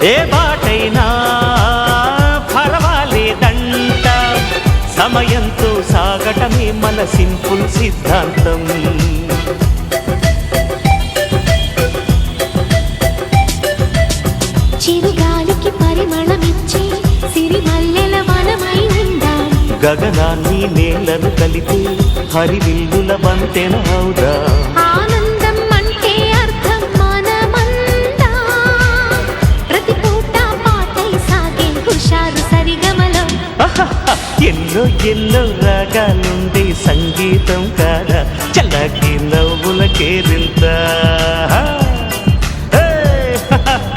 ఏ బాటైనా పర్వాలేదంట, సమయంతో సాగటమే మన సింపుల్ సిద్ధాంతం. చిరుగాలికి పరిమళమిచ్చే సిరిమల్లెల వనమై ఉందాం, గగనాన్ని నేలను కలిపి హరివిల్లుల బంతెన అవుదాం. ఆనందం అంటే అర్థం మనమందా, ప్రతి పూట పాటై సాగే హుషారు సరిగమలో. ఎన్నో ఎన్నో రాగాలుండే సంగీతం కాదా, చల్లకి నవ్వుల కేరింత.